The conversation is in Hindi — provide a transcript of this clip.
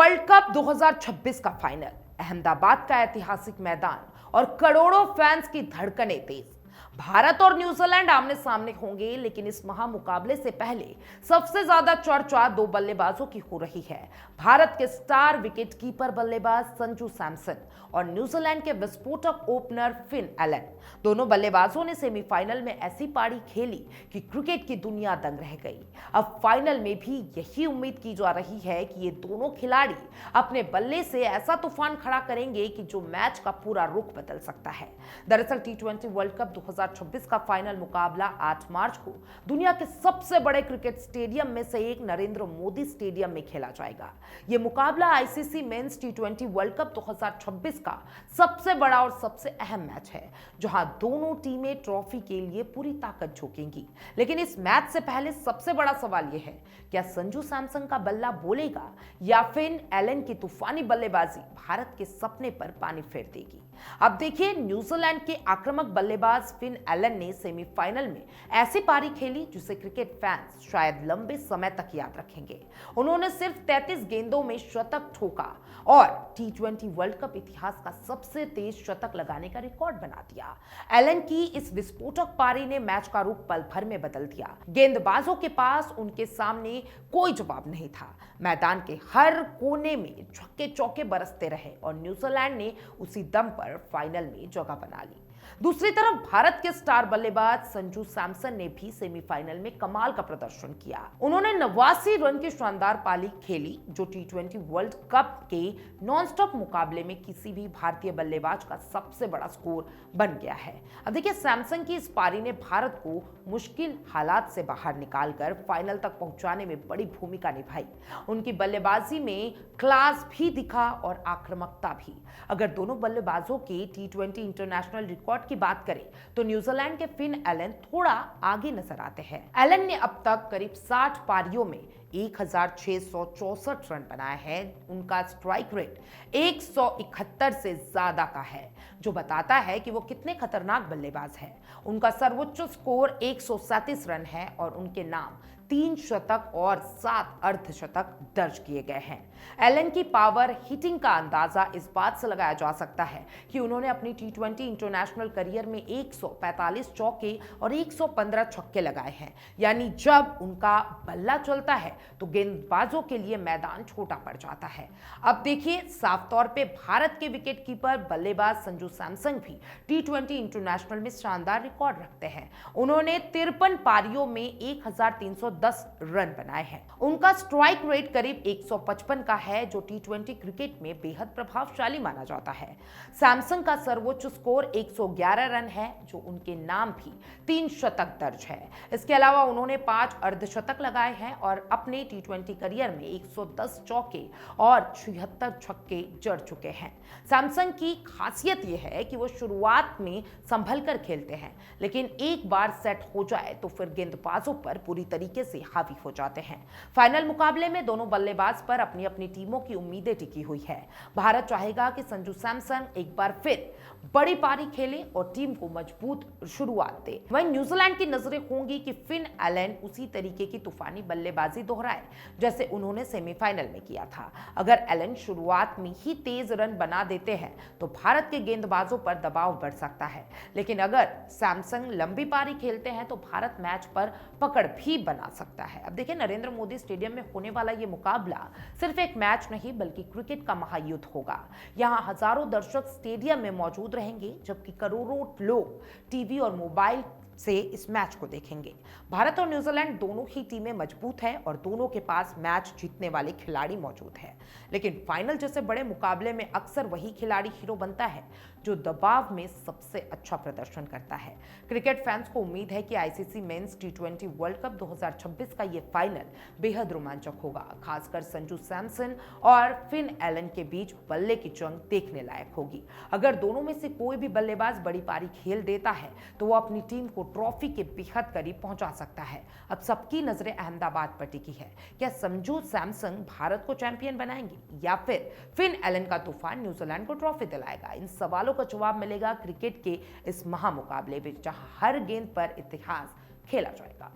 वर्ल्ड कप 2026 का फाइनल, अहमदाबाद का ऐतिहासिक मैदान और करोड़ों फैंस की धड़कनें तेज। भारत और न्यूजीलैंड आमने सामने होंगे, लेकिन इस महामुकाबले से पहले सबसे ज्यादा चर्चा दो बल्लेबाजों की हो रही है। भारत के स्टार विकेटकीपर बल्लेबाज संजू सैमसन और न्यूजीलैंड के विस्फोटक ओपनर फिन एलन। दोनों बल्लेबाजों ने सेमीफाइनल में ऐसी पारी खेली कि क्रिकेट की दुनिया दंग रह गई। अब फाइनल में भी यही उम्मीद की जा रही है कि ये दोनों खिलाड़ी अपने बल्ले से ऐसा तूफान खड़ा करेंगे कि जो मैच का पूरा रुख बदल सकता है। दरअसल टी20 वर्ल्ड कप 2026 का फाइनल मुकाबला 8 मार्च को दुनिया के सबसे बड़े क्रिकेट स्टेडियम में से एक नरेंद्र मोदी स्टेडियम में खेला जाएगा। यह मुकाबला आईसीसी मेंस टी20 वर्ल्ड कप 2026 का सबसे बड़ा और सबसे अहम मैच है, जहां दोनों टीमें ट्रॉफी के लिए पूरी ताकत झोंकेंगी। लेकिन इस मैच से पहले सबसे बड़ा सवाल यह है, क्या संजू सैमसन का बल्ला बोलेगा या फिन एलन की तूफानी बल्लेबाजी भारत के सपने पर पानी फेर देगी। अब देखिए, न्यूजीलैंड के आक्रामक बल्लेबाज फिन एलन ने सेमीफाइनल में ऐसी पारी खेली जिसे क्रिकेट फैंस शायद लंबे समय तक याद रखेंगे। उन्होंने सिर्फ 33 गेंदों में शतक ठोका और टी20 वर्ल्ड कप इतिहास का सबसे तेज शतक लगाने का रिकॉर्ड बना दिया। एलन की इस विस्फोटक पारी ने मैच का रुख पल भर में बदल दिया। गेंदबाजों के पास उनके सामने कोई जवाब नहीं था। मैदान के हर कोने में छक्के चौके बरसते रहे और न्यूजीलैंड ने उसी दम पर फाइनल में जगह बना ली। दूसरी तरफ भारत के स्टार बल्लेबाज संजू सैमसन ने भी सेमीफाइनल में कमाल का प्रदर्शन किया। उन्होंने 89 रन की शानदार पारी खेली, जो टी20 वर्ल्ड कप के नॉनस्टॉप मुकाबले में किसी भी भारतीय बल्लेबाज का सबसे बड़ा स्कोर बन गया है। अब देखिए, सैमसन की इस पारी ने भारत को मुश्किल हालात से बाहर निकालकर फाइनल तक पहुंचाने में बड़ी भूमिका निभाई। उनकी बल्लेबाजी में क्लास भी दिखा और आक्रामकता भी। अगर दोनों बल्लेबाजों के टी20 इंटरनेशनल रिकॉर्ड की बात करें तो न्यूजीलैंड के फिन एलन थोड़ा आगे नजर आते हैं। एलन ने अब तक करीब 60 पारियों में 1664 रन बनाए हैं। उनका स्ट्राइक रेट 171 से ज्यादा का है, जो बताता है कि वो कितने खतरनाक बल्लेबाज हैं। उनका सर्वोच्च स्कोर 137 रन है और उनके नाम 3 शतक और 7 अर्धशतक दर्ज किए गए हैं। एलन की पावर हिटिंग का अंदाजा इस बात से लगाया जा सकता है कि उन्होंने अपनी टी20 इंटरनेशनल करियर में 145 चौके और 115 छक्के लगाए हैं। यानी जब उनका बल्ला चलता है तो गेंदबाजों के लिए मैदान छोटा पड़ जाता है। अब देखिए, साफ तौर पे भारत के विकेटकीपर बल्लेबाज संजू सैमसन भी टी20 इंटरनेशनल में शानदार रिकॉर्ड रखते हैं। उन्होंने 53 पारियों में 1310 रन बनाए हैं। उनका स्ट्राइक रेट करीब 155 का है, जो टी20 क्रिकेट में बेहद प्रभावशाली माना जाता है। सैमसन का सर्वोच्च स्कोर 111 रन है, जो उनके नाम भी 3 शतक दर्ज है। इसके अलावा उन्होंने 5 अर्धशतक लगाए हैं और अपने टी20 करियर में 110 चौके और 76 छक्के जड़ चुके हैं। सैमसन की खासियत यह है कि वो शुरुआत में संभल कर खेलते हैं, लेकिन एक बार सेट हो जाए तो फिर गेंदबाजों पर पूरी तरीके से हावी हो जाते हैं। फाइनल मुकाबले में दोनों बल्लेबाज पर अपनी अपनी टीमों की उम्मीदें टिकी हुई है। भारत चाहेगा कि संजू सैमसन एक बार फिर बड़ी पारी खेले और टीम को मजबूत शुरुआत दे। वहीं न्यूजीलैंड की नजरें होंगी कि फिन एलन उसी तरीके की तूफानी बल्लेबाजी दोहराए जैसे उन्होंने सेमीफाइनल में किया था। अगर एलन शुरुआत में ही तेज रन बना देते हैं तो भारत के गेंदबाजों पर दबाव बढ़ सकता है, लेकिन अगर सैमसन लंबी पारी खेलते हैं तो भारत मैच पर पकड़ भी बना सकता है। अब देखिए, नरेंद्र मोदी स्टेडियम में होने वाला ये मुकाबला सिर्फ एक मैच नहीं बल्कि क्रिकेट का महायुद्ध होगा। यहाँ हजारों दर्शक स्टेडियम में मौजूद रहेंगे, जबकि करोड़ों लोग टीवी और मोबाइल से इस मैच को देखेंगे। भारत और न्यूजीलैंड दोनों ही टीमें मजबूत हैं और दोनों के पास मैच जीतने वाले खिलाड़ी मौजूद हैं। लेकिन फाइनल जैसे बड़े मुकाबले में अक्सर वही खिलाड़ी हीरो बनता है जो दबाव में सबसे अच्छा प्रदर्शन करता है। क्रिकेट फैंस को उम्मीद है कि आईसीसी मेंस टी20 वर्ल्ड कप 2026 का ये फाइनल बेहद रोमांचक होगा। खासकर संजू सैमसन और फिन एलन के बीच बल्ले की जंग देखने लायक होगी। अगर दोनों में से कोई भी बल्लेबाज बड़ी पारी खेल देता है तो वो अपनी टीम को ट्रॉफी के बेहद करीब पहुंचा सकता है। अब सबकी नजरें अहमदाबाद पर टिकी है। क्या संजू सैमसन भारत को चैंपियन बनाएंगे या फिर फिन एलन का तूफान न्यूजीलैंड को ट्रॉफी दिलाएगा? इन सवालों का जवाब मिलेगा क्रिकेट के इस महामुकाबले में, जहां हर गेंद पर इतिहास खेला जाएगा।